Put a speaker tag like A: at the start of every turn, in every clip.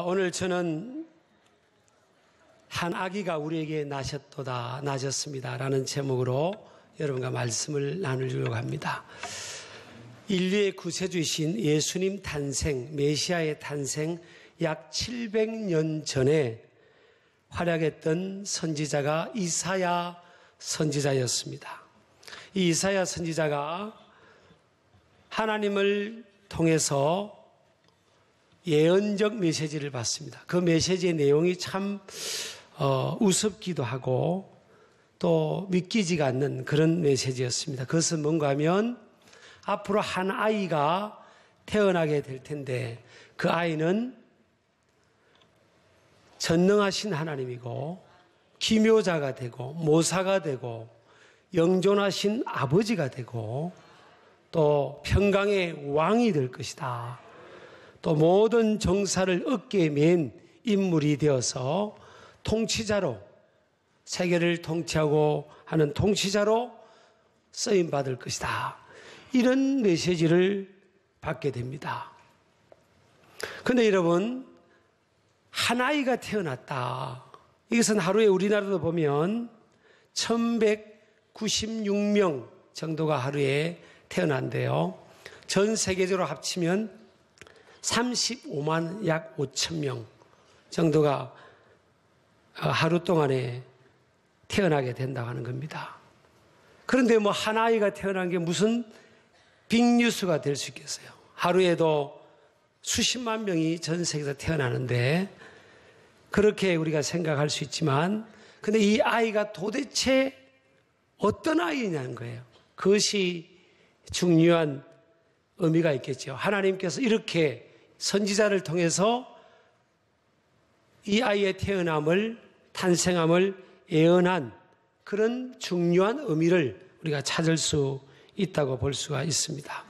A: 오늘 저는 한 아기가 우리에게 나셨습니다 라는 제목으로 여러분과 말씀을 나누려고 합니다. 인류의 구세주이신 예수님 탄생, 메시아의 탄생 약 700년 전에 활약했던 선지자가 이사야 선지자였습니다. 이 이사야 선지자가 하나님을 통해서 예언적 메시지를 받습니다. 그 메시지의 내용이 참 우습기도 하고 또 믿기지가 않는 그런 메시지였습니다. 그것은 뭔가 하면 앞으로 한 아이가 태어나게 될 텐데 그 아이는 전능하신 하나님이고 기묘자가 되고 모사가 되고 영존하신 아버지가 되고 또 평강의 왕이 될 것이다. 또 모든 정사를 어깨에 맨 인물이 되어서 통치자로 세계를 통치하고 하는 통치자로 쓰임받을 것이다. 이런 메시지를 받게 됩니다. 그런데 여러분, 한 아이가 태어났다. 이것은 하루에 우리나라도 보면 1196명 정도가 하루에 태어난대요. 전 세계적으로 합치면 35만 약 5천 명 정도가 하루 동안에 태어나게 된다고 하는 겁니다. 그런데 뭐 한 아이가 태어난 게 무슨 빅뉴스가 될 수 있겠어요? 하루에도 수십만 명이 전 세계에서 태어나는데 그렇게 우리가 생각할 수 있지만 근데 이 아이가 도대체 어떤 아이냐는 거예요. 그것이 중요한 의미가 있겠죠. 하나님께서 이렇게 선지자를 통해서 이 아이의 탄생함을 예언한 그런 중요한 의미를 우리가 찾을 수 있다고 볼 수가 있습니다.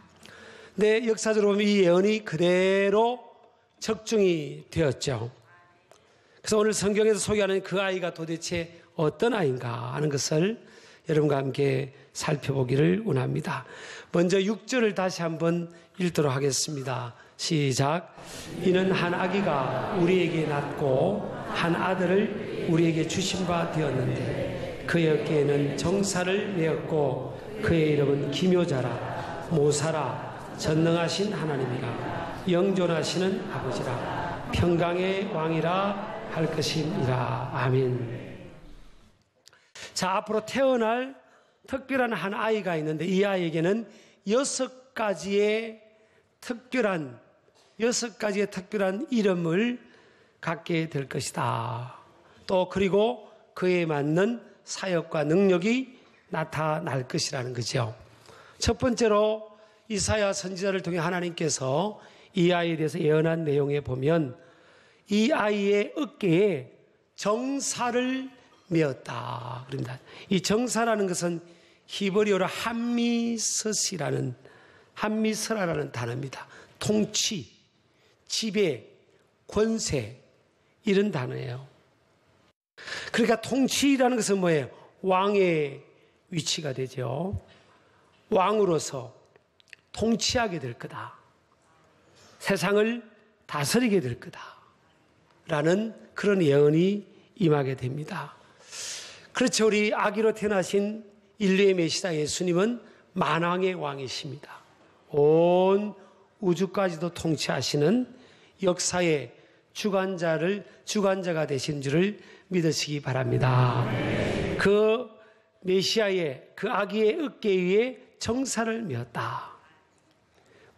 A: 근데 역사적으로 보면 이 예언이 그대로 적중이 되었죠. 그래서 오늘 성경에서 소개하는 그 아이가 도대체 어떤 아이인가 하는 것을 여러분과 함께 살펴보기를 원합니다. 먼저 6절을 다시 한번 읽도록 하겠습니다. 시작. 이는 한 아기가 우리에게 낳고 한 아들을 우리에게 주신 바 되었는데 그의 어깨에는 정사를 메었고 그의 이름은 기묘자라 모사라 전능하신 하나님이라 영존하시는 아버지라 평강의 왕이라 할 것이니라. 아멘. 자, 앞으로 태어날 특별한 한 아이가 있는데 이 아이에게는 6가지의 특별한 이름을 갖게 될 것이다. 또 그리고 그에 맞는 사역과 능력이 나타날 것이라는 거죠. 첫 번째로 이사야 선지자를 통해 하나님께서 이 아이에 대해서 예언한 내용에 보면 이 아이의 어깨에 정사를 메었다. 그럽니다. 이 정사라는 것은 히브리어로 한미서라는 단어입니다. 통치, 지배, 권세 이런 단어예요. 그러니까 통치라는 것은 뭐예요? 왕의 위치가 되죠. 왕으로서 통치하게 될 거다. 세상을 다스리게 될 거다. 라는 그런 예언이 임하게 됩니다. 그렇죠. 우리 아기로 태어나신 인류의 메시아 예수님은 만왕의 왕이십니다. 온 우주까지도 통치하시는 역사의 주관자가 되신 줄을 믿으시기 바랍니다. 그 메시아의 그 아기의 어깨 위에 정사를 메었다.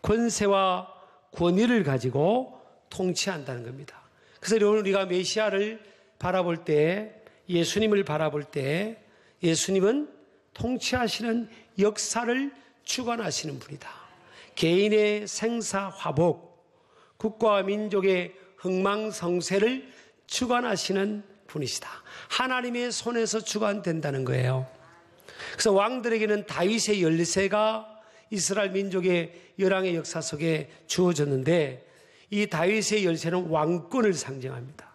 A: 권세와 권위를 가지고 통치한다는 겁니다. 그래서 우리가 메시아를 바라볼 때 예수님을 바라볼 때 예수님은 통치하시는 역사를 주관하시는 분이다. 개인의 생사화복, 국가와 민족의 흥망성쇠를 주관하시는 분이시다. 하나님의 손에서 주관된다는 거예요. 그래서 왕들에게는 다윗의 열쇠가 이스라엘 민족의 열왕의 역사 속에 주어졌는데 이 다윗의 열쇠는 왕권을 상징합니다.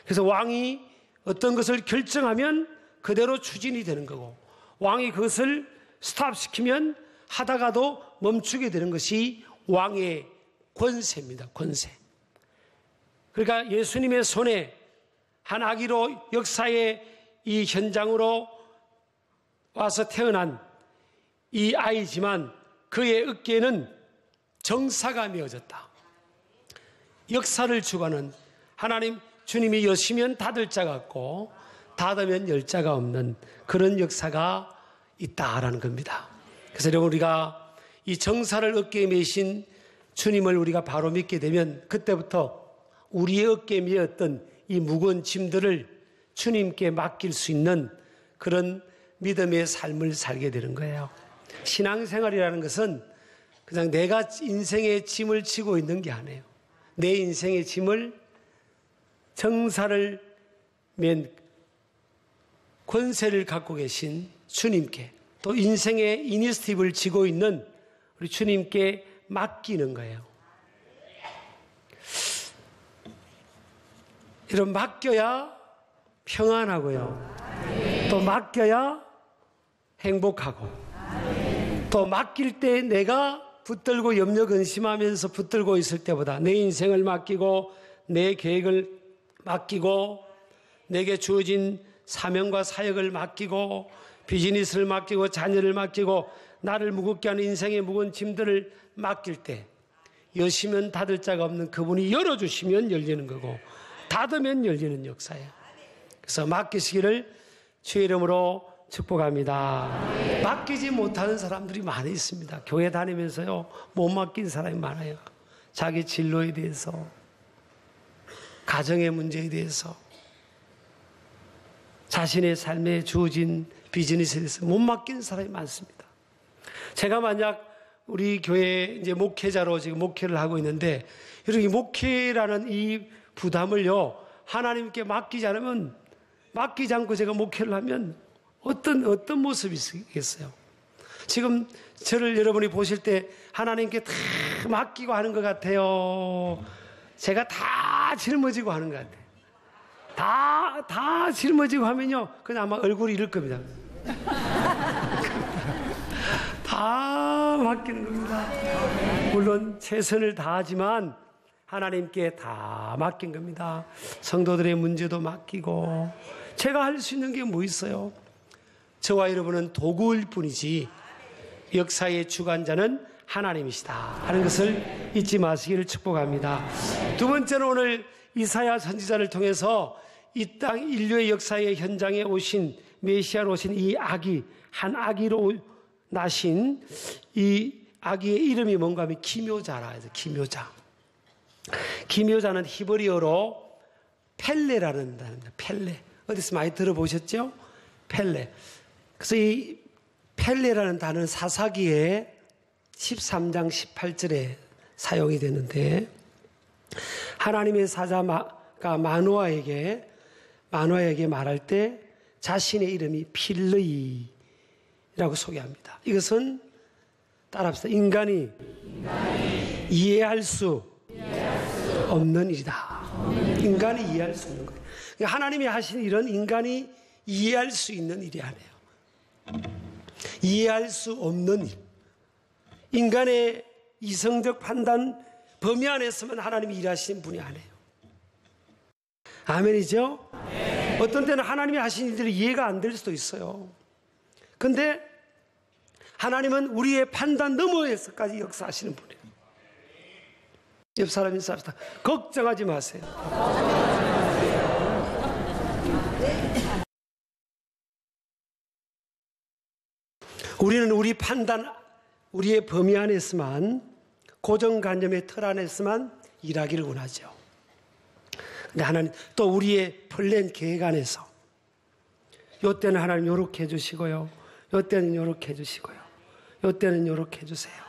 A: 그래서 왕이 어떤 것을 결정하면 그대로 추진이 되는 거고 왕이 그것을 스탑시키면 하다가도 멈추게 되는 것이 왕의 권세입니다. 권세. 그러니까 예수님의 손에 한 아기로 역사의 이 현장으로 와서 태어난 이 아이지만 그의 어깨에는 정사가 메어졌다. 역사를 주관하는 하나님, 주님이 여시면 닫을 자가 없고 닫으면 열 자가 없는 그런 역사가 있다라는 겁니다. 그래서 여러분, 우리가 이 정사를 어깨에 메신 주님을 우리가 바로 믿게 되면 그때부터 우리의 어깨에 메었던 이 무거운 짐들을 주님께 맡길 수 있는 그런 믿음의 삶을 살게 되는 거예요. 신앙생활이라는 것은 그냥 내가 인생의 짐을 지고 있는 게 아니에요. 내 인생의 짐을 정사를 맨 권세를 갖고 계신 주님께, 또 인생의 이니스티브를 지고 있는 우리 주님께 맡기는 거예요. 이런 맡겨야 평안하고요. 또 맡겨야 행복하고, 또 맡길 때 내가 붙들고 염려 근심하면서 붙들고 있을 때보다 내 인생을 맡기고 내 계획을 맡기고 내게 주어진 사명과 사역을 맡기고 비즈니스를 맡기고 자녀를 맡기고 나를 무겁게 하는 인생의 무거운 짐들을 맡길 때 여시면 닫을 자가 없는 그분이 열어주시면 열리는 거고 닫으면 열리는 역사예요. 그래서 맡기시기를 주의 이름으로 축복합니다. 맡기지 못하는 사람들이 많이 있습니다. 교회 다니면서요, 못 맡긴 사람이 많아요. 자기 진로에 대해서, 가정의 문제에 대해서, 자신의 삶에 주어진 비즈니스에 대해서 못 맡긴 사람이 많습니다. 제가 만약 우리 교회 이제 목회자로 지금 목회를 하고 있는데, 이렇게 목회라는 이 부담을요, 하나님께 맡기지 않으면, 맡기지 않고 제가 목회를 하면 어떤 모습이 있겠어요? 지금 저를 여러분이 보실 때 하나님께 다 맡기고 하는 것 같아요. 제가 다 짊어지고 하는 것 같아요. 다 짊어지고 하면요, 그냥 아마 얼굴이 이럴 겁니다. 다 맡기는 겁니다. 물론 최선을 다하지만 하나님께 다 맡긴 겁니다. 성도들의 문제도 맡기고, 제가 할 수 있는 게 뭐 있어요? 저와 여러분은 도구일 뿐이지 역사의 주관자는 하나님이시다 하는 것을 잊지 마시기를 축복합니다. 두 번째는 오늘 이사야 선지자를 통해서 이 땅 인류의 역사의 현장에 오신, 메시아로 오신 이 아기, 한 아기로 나신 이 아기의 이름이 뭔가 하면 기묘자라 해서 기묘자. 기묘자는 히브리어로 펠레라는 단어입니다. 펠레. 어디서 많이 들어보셨죠? 펠레. 그래서 이 펠레라는 단어는 사사기에 13장 18절에 사용이 되는데, 하나님의 사자가 마노아에게 말할 때 자신의 이름이 필르이라고 소개합니다. 이것은 따라합시다. 인간이 이해할 수 없는 일이다. 인간이 이해할 수 없는 거예요. 그러니까 하나님이 하신 일은 인간이 이해할 수 있는 일이 아니에요. 이해할 수 없는 일. 인간의 이성적 판단 범위 안에서만 하나님이 일하시는 분이 아니에요. 아멘이죠? 네. 어떤 때는 하나님이 하신 일들이 이해가 안 될 수도 있어요. 근데 하나님은 우리의 판단 너머에서까지 역사하시는 분이에요. 옆 사람 인사합시다. 걱정하지 마세요. 우리는 우리 판단, 우리의 범위 안에서만, 고정관념의 틀 안에서만 일하기를 원하죠. 근데 하나님 또 우리의 플랜 계획 안에서 요때는 하나님 요렇게 해주시고요, 요때는 요렇게 해주시고요, 요때는 요렇게 해주세요.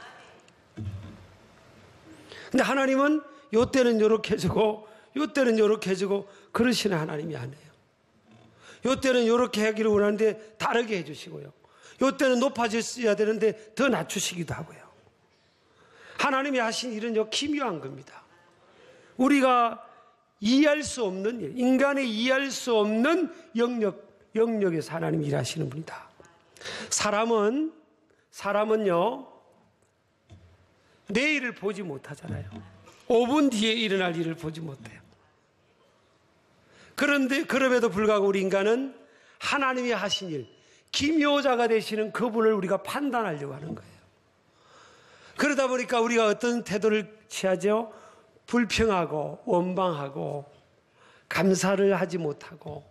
A: 근데 하나님은 요때는 요렇게 해주고 요때는 요렇게 해주고 그러시는 하나님이 아니에요. 요때는 요렇게 하기를 원하는데 다르게 해주시고요, 요때는 높아졌어야 되는데 더 낮추시기도 하고요. 하나님이 하신 일은 기묘한 겁니다. 우리가 이해할 수 없는 일, 인간이 이해할 수 없는 영역에서 하나님이 일하시는 분이다. 사람은요, 내일을 보지 못하잖아요. 5분 뒤에 일어날 일을 보지 못해요. 그런데 그럼에도 불구하고 우리 인간은 하나님이 하신 일, 기묘자가 되시는 그분을 우리가 판단하려고 하는 거예요. 그러다 보니까 우리가 어떤 태도를 취하죠? 불평하고 원망하고 감사를 하지 못하고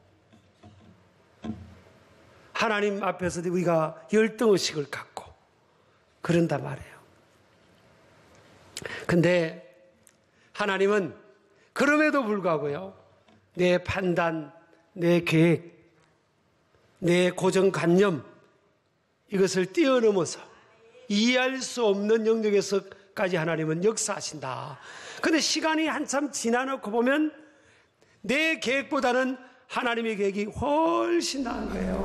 A: 하나님 앞에서 우리가 열등의식을 갖고 그런단 말이에요. 근데 하나님은 그럼에도 불구하고요, 내 판단, 내 계획, 내 고정관념, 이것을 뛰어넘어서 이해할 수 없는 영역에서까지 하나님은 역사하신다. 근데 시간이 한참 지나놓고 보면 내 계획보다는 하나님의 계획이 훨씬 나은 거예요.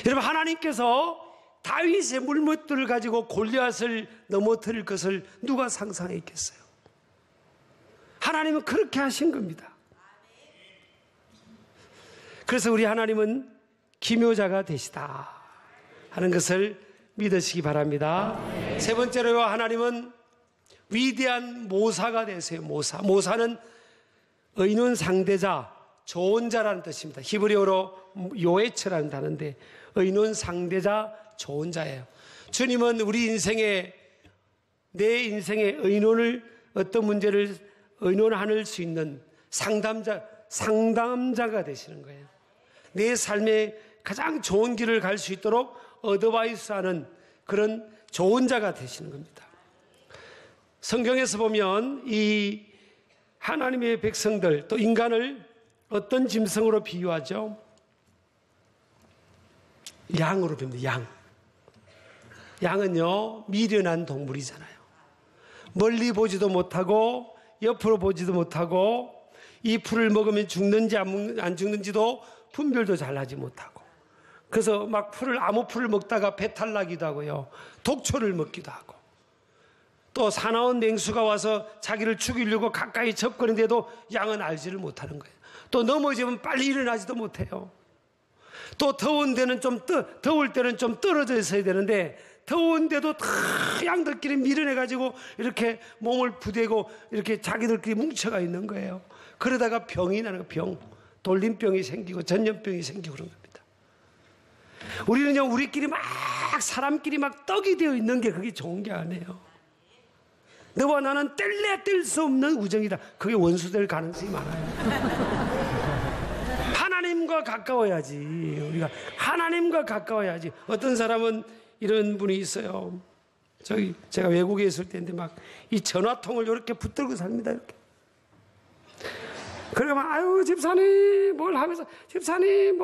A: 여러분, 하나님께서 다윗의 물맷돌을 가지고 골리앗을 넘어뜨릴 것을 누가 상상했겠어요? 하나님은 그렇게 하신 겁니다. 그래서 우리 하나님은 기묘자가 되시다 하는 것을 믿으시기 바랍니다. 세 번째로 하나님은 위대한 모사가 되세요. 모사는 의논 상대자, 좋은 자라는 뜻입니다. 히브리어로 요에츠라는 단어인데 의논 상대자, 좋은 자예요. 주님은 우리 인생에, 내 인생의 의논을, 어떤 문제를 의논할 수 있는 상담자가 되시는 거예요. 내 삶에 가장 좋은 길을 갈 수 있도록 어드바이스하는 그런 좋은 자가 되시는 겁니다. 성경에서 보면 이 하나님의 백성들, 또 인간을 어떤 짐승으로 비유하죠? 양으로 비유합니다. 양은요, 미련한 동물이잖아요. 멀리 보지도 못하고 옆으로 보지도 못하고 이 풀을 먹으면 죽는지 안 죽는지도 분별도 잘하지 못하고, 그래서 막 아무 풀을 먹다가 배탈 나기도 하고요, 독초를 먹기도 하고, 또 사나운 맹수가 와서 자기를 죽이려고 가까이 접근했는데도 양은 알지를 못하는 거예요. 또 넘어지면 빨리 일어나지도 못해요. 또 더울 때는 좀 떨어져 있어야 되는데 더운데도 다 양들끼리 밀어내가지고 이렇게 몸을 부대고 이렇게 자기들끼리 뭉쳐가 있는 거예요. 그러다가 병이 나는 거예요. 돌림병이 생기고 전염병이 생기고 그런 겁니다. 우리는요, 우리끼리 사람끼리 떡이 되어 있는 게 그게 좋은 게 아니에요. 너와 나는 뗄래 뗄 수 없는 우정이다. 그게 원수될 가능성이 많아요. 하나님과 가까워야지. 우리가 하나님과 가까워야지. 어떤 사람은 이런 분이 있어요. 제가 외국에 있을 때인데 이 전화통을 이렇게 붙들고 삽니다. 이렇게. 그러면 아유 집사님 뭘 하면서 집사님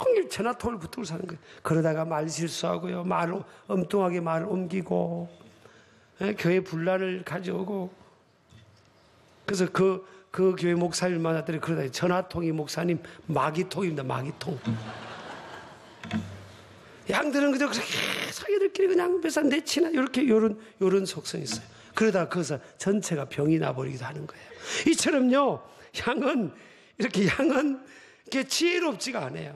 A: 종일 전화통을 붙들고 사는 거예요. 그러다가 말 실수하고요, 엉뚱하게 말을 옮기고, 교회 분란을 가져오고. 그래서 그 교회 목사님 만났더니 그러다 전화통이 목사님 마귀통입니다. 마귀통. 양들은 그저 그렇게 자기들끼리 그냥 몇 살 내치나 이렇게 요런 속성이 있어요. 그러다 거기서 전체가 병이 나버리기도 하는 거예요. 이처럼요, 양은 이렇게 지혜롭지가 않아요.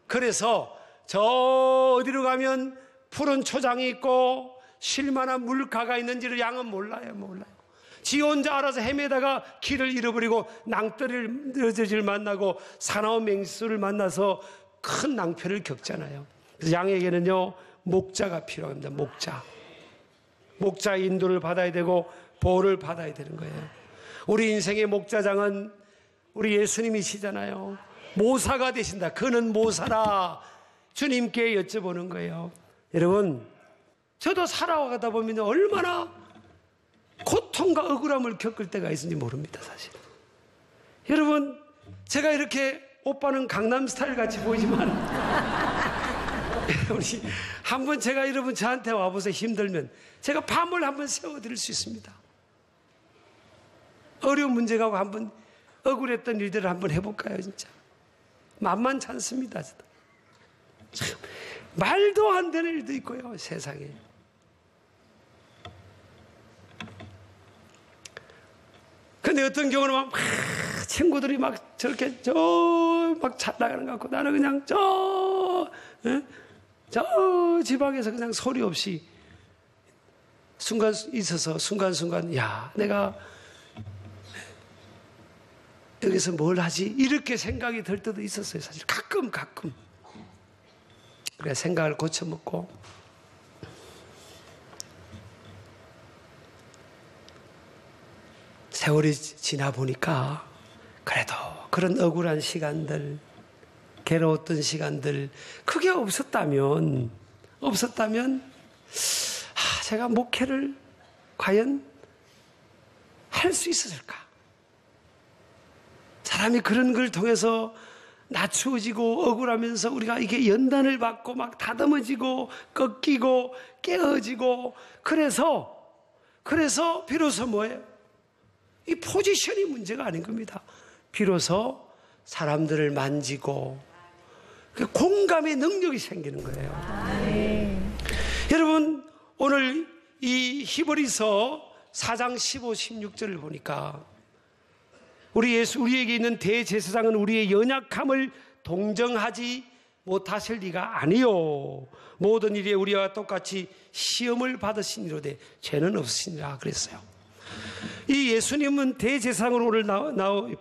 A: 그래서 저 어디로 가면 푸른 초장이 있고 쉴만한 물가가 있는지를 양은 몰라요. 지 혼자 알아서 헤매다가 길을 잃어버리고 낭떠러지를 늘어지를 만나고 사나운 맹수를 만나서 큰 낭패를 겪잖아요. 그래서 양에게는요, 목자가 필요합니다. 목자의 인도를 받아야 되고 보호를 받아야 되는 거예요. 우리 인생의 목자장은 우리 예수님이시잖아요. 모사가 되신다. 그는 모사라. 주님께 여쭤보는 거예요. 여러분, 저도 살아가다 보면 얼마나 고통과 억울함을 겪을 때가 있는지 모릅니다, 사실. 여러분, 제가 이렇게 오빠는 강남 스타일 같이 보이지만 우리 한번 제가 여러분 저한테 와보세요. 힘들면 제가 밤을 한번 세워드릴 수 있습니다. 어려운 문제가 한번 억울했던 일들을 한번 해볼까요? 진짜 만만치 않습니다. 참, 말도 안 되는 일도 있고요, 세상에. 근데 어떤 경우는 친구들이 저렇게 잘 나가는 것 같고 나는 그냥 저 지방에서 그냥 소리 없이 순간순간 야, 내가 여기서 뭘 하지? 이렇게 생각이 들 때도 있었어요. 사실 가끔. 그래 생각을 고쳐먹고 세월이 지나 보니까 그래도 그런 억울한 시간들, 괴로웠던 시간들, 그게 없었다면 제가 목회를 과연 할 수 있었을까? 사람이 그런 걸 통해서 낮추어지고 억울하면서 우리가 이게 연단을 받고 막 다듬어지고 꺾이고 깨어지고 그래서 비로소 뭐예요? 이 포지션이 문제가 아닌 겁니다. 비로소 사람들을 만지고 공감의 능력이 생기는 거예요. 여러분 오늘 이 히브리서 4장 15, 16절을 보니까 우리에게 있는 대제사장은 우리의 연약함을 동정하지 못하실 리가 아니요 모든 일에 우리와 똑같이 시험을 받으시니로되 죄는 없으시니라 그랬어요. 이 예수님은 대제사장으로 오늘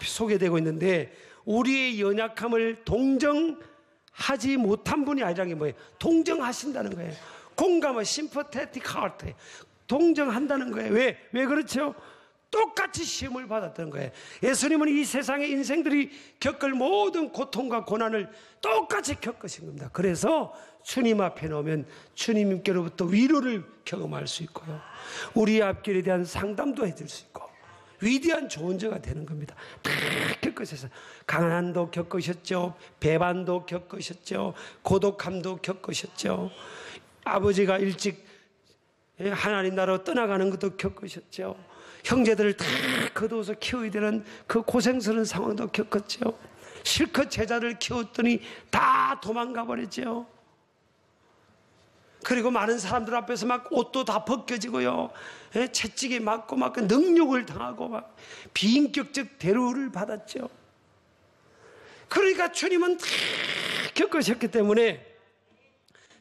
A: 소개되고 있는데 우리의 연약함을 동정하지 못한 분이 아니라는 게 뭐예요? 동정하신다는 거예요. 공감을 sympathetic heart 동정한다는 거예요. 왜 그렇죠? 똑같이 시험을 받았던 거예요. 예수님은 이 세상의 인생들이 겪을 모든 고통과 고난을 똑같이 겪으신 겁니다. 그래서 주님 앞에 나오면 주님께로부터 위로를 경험할 수 있고요. 우리의 앞길에 대한 상담도 해줄 수 있고 위대한 조언자가 되는 겁니다. 다 겪으셨어요. 가난도 겪으셨죠. 배반도 겪으셨죠. 고독함도 겪으셨죠. 아버지가 일찍 하나님 나라로 떠나가는 것도 겪으셨죠. 형제들을 다 거두어서 키워야 되는 그 고생스러운 상황도 겪었죠. 실컷 제자를 키웠더니 다 도망가 버렸죠. 그리고 많은 사람들 앞에서 막 옷도 다 벗겨지고요. 채찍에 맞고 막 능욕을 당하고 막 비인격적 대우를 받았죠. 그러니까 주님은 다 겪으셨기 때문에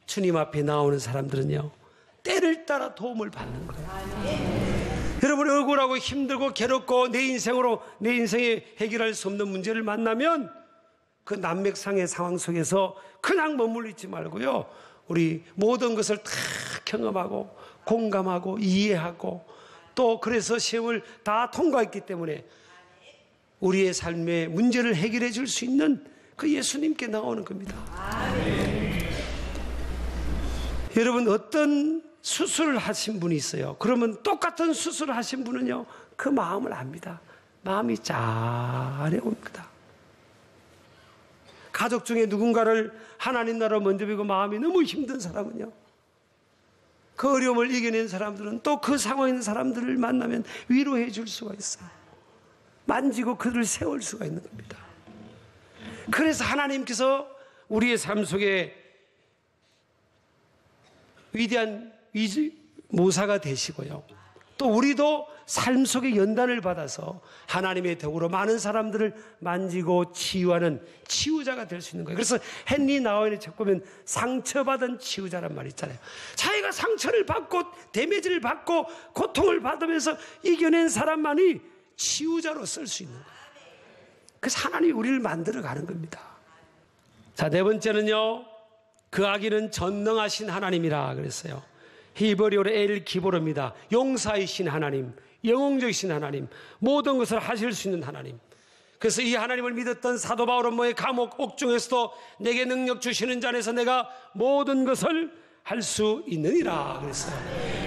A: 주님 앞에 나오는 사람들은요. 때를 따라 도움을 받는 거예요. 여러분이 억울하고 힘들고 괴롭고 내 인생에 해결할 수 없는 문제를 만나면 그 난맥상의 상황 속에서 그냥 머물러 있지 말고요. 우리 모든 것을 다 경험하고 공감하고 이해하고 또 그래서 시험을 다 통과했기 때문에 우리의 삶의 문제를 해결해 줄 수 있는 그 예수님께 나오는 겁니다. 여러분 어떤 수술을 하신 분이 있어요. 그러면 똑같은 수술을 하신 분은요. 그 마음을 압니다. 마음이 짠해옵니다. 가족 중에 누군가를 하나님 나라로 먼저 뵈고 마음이 너무 힘든 사람은요. 그 어려움을 이겨낸 사람들은 또 그 상황에 있는 사람들을 만나면 위로해 줄 수가 있어요. 만지고 그들을 세울 수가 있는 겁니다. 그래서 하나님께서 우리의 삶 속에 위대한 모사가 되시고요. 또 우리도 삶 속에 연단을 받아서 하나님의 덕으로 많은 사람들을 만지고 치유하는 치유자가 될 수 있는 거예요. 그래서 헨리 나우엔의 책 보면 상처받은 치유자란 말이 있잖아요. 자기가 상처를 받고 데미지를 받고 고통을 받으면서 이겨낸 사람만이 치유자로 쓸 수 있는 거예요. 그래서 하나님이 우리를 만들어가는 겁니다. 자, 네 번째는요. 그 아기는 전능하신 하나님이라 그랬어요. 히브리어로 엘 기보르입니다. 용사이신 하나님, 영웅적이신 하나님, 모든 것을 하실 수 있는 하나님. 그래서 이 하나님을 믿었던 사도 바울은 뭐의 감옥 옥중에서도 내게 능력 주시는 자 안에서 내가 모든 것을 할 수 있느니라 그랬어요.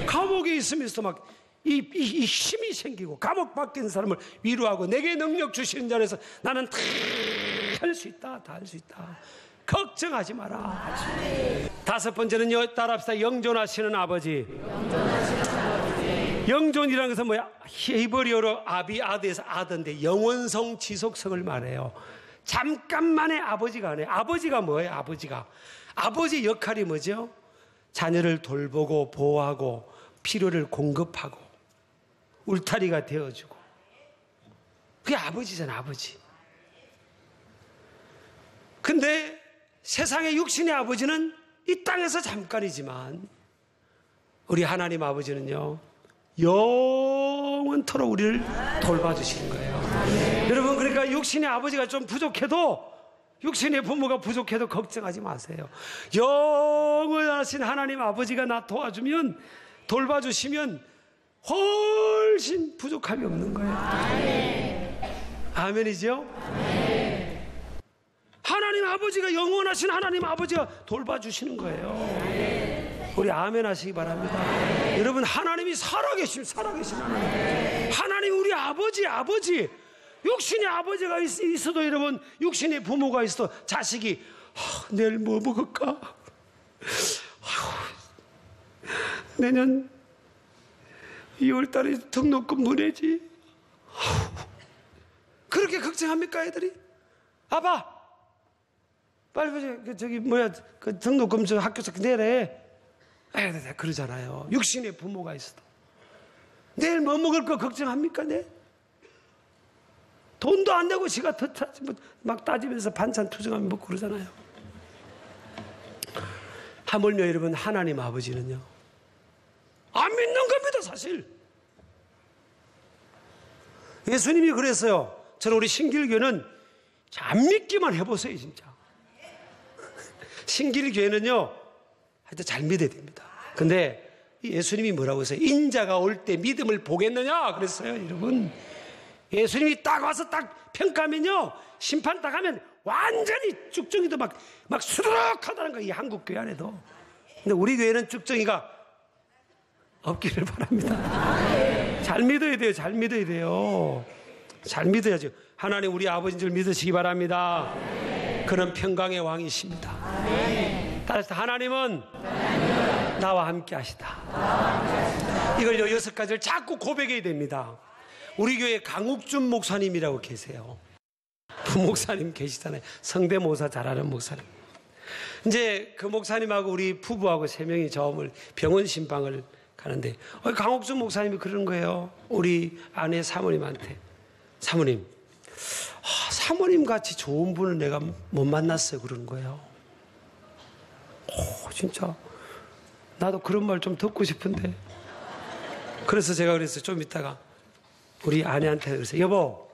A: 감옥에 있으면서도 막 이 힘이 생기고 감옥 밖에 있는 사람을 위로하고 내게 능력 주시는 자 안에서 나는 다 할 수 있다, 다 할 수 있다. 걱정하지 마라. 다섯 번째는요, 따라합시다. 영존하시는 아버지. 영존이라는 것은 뭐야? 히브리어로 아비아드에서 아드인데 영원성 지속성을 말해요. 잠깐만의 아버지가 아니에요. 아버지가 뭐예요? 아버지 역할이 뭐죠? 자녀를 돌보고 보호하고 필요를 공급하고 울타리가 되어주고 그게 아버지잖아. 아버지. 근데 세상의 육신의 아버지는 이 땅에서 잠깐이지만 우리 하나님 아버지는요 영원토록 우리를 돌봐주시는 거예요. 여러분, 그러니까 육신의 아버지가 좀 부족해도, 육신의 부모가 부족해도 걱정하지 마세요. 영원하신 하나님 아버지가 나 도와주면, 돌봐주시면 훨씬 부족함이 없는 거예요. 아멘이죠? 하나님 아버지가, 영원하신 하나님 아버지가 돌봐주시는 거예요. 우리 아멘 하시기 바랍니다. 여러분, 하나님이 살아계신 하나님. 하나님 우리 아버지. 육신의 아버지가 있어도, 여러분, 육신의 부모가 있어도 자식이 내일 뭐 먹을까? 내년 2월달에 등록금 뭐 내지? 그렇게 걱정합니까, 애들이? 아빠, 빨리 그 등록금 저 학교에서 내래. 그러잖아요. 육신의 부모가 있어도. 내일 뭐 먹을 거 걱정합니까, 내? 돈도 안 내고 지가 막 따지면서 반찬 투정하면 먹고 그러잖아요. 하물며 여러분, 하나님 아버지는요, 안 믿는 겁니다, 사실. 예수님이 그랬어요. 저는 우리 신길교회는 안 믿기만 해보세요, 진짜. 신길교회는요, 하여튼 잘 믿어야 됩니다. 근데 예수님이 뭐라고 했어요? 인자가 올 때 믿음을 보겠느냐? 그랬어요, 여러분. 예수님이 딱 와서 딱 평가하면요, 심판 딱 하면 완전히 쭉정이도 막 수두룩하다는 거예요, 이 한국 교회 안에도. 근데 우리 교회는 쭉정이가 없기를 바랍니다. 잘 믿어야 돼요, 잘 믿어야 돼요. 잘 믿어야죠. 하나님 우리 아버지인 줄 믿으시기 바랍니다. 그는 평강의 왕이십니다. 따라서 하나님은 나와 함께 하시다. 이걸 6가지를 자꾸 고백해야 됩니다. 우리 교회 강욱준 목사님이라고 계세요. 부목사님 계시잖아요. 성대모사 잘하는 목사님. 이제 그 목사님하고 우리 부부하고 3명이 저음을 병원 신방을 가는데, 강욱준 목사님이 그러는 거예요. 우리 아내 사모님한테. 사모님, 사모님 같이 좋은 분을 내가 못 만났어요. 그러는 거예요. 진짜 나도 그런 말 좀 듣고 싶은데. 그래서 제가 그랬어요. 좀 이따가 우리 아내한테 그랬어요. 여보,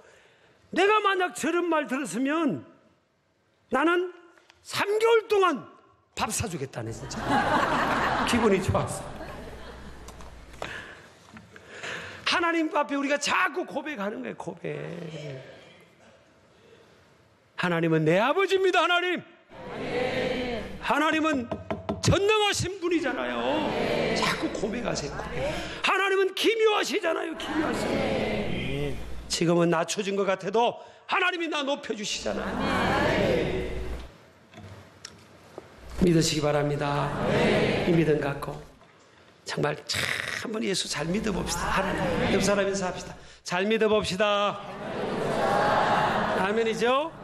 A: 내가 만약 저런 말 들었으면 나는 3개월 동안 밥 사주겠다네, 진짜. 기분이 좋았어. 하나님 앞에 우리가 자꾸 고백하는 거예요, 고백. 하나님은 내 아버지입니다, 하나님. 하나님은 전능하신 분이잖아요. 자꾸 고백하세요, 고백. 하나님은 기묘하시잖아요, 기묘하시잖아요. 지금은 낮춰진 것 같아도 하나님이 나 높여주시잖아요. 믿으시기 바랍니다. 이 믿음 갖고 정말 한번 예수 잘 믿어봅시다. 하나님, 옆 사람 인사합시다. 잘 믿어봅시다. 아멘이죠?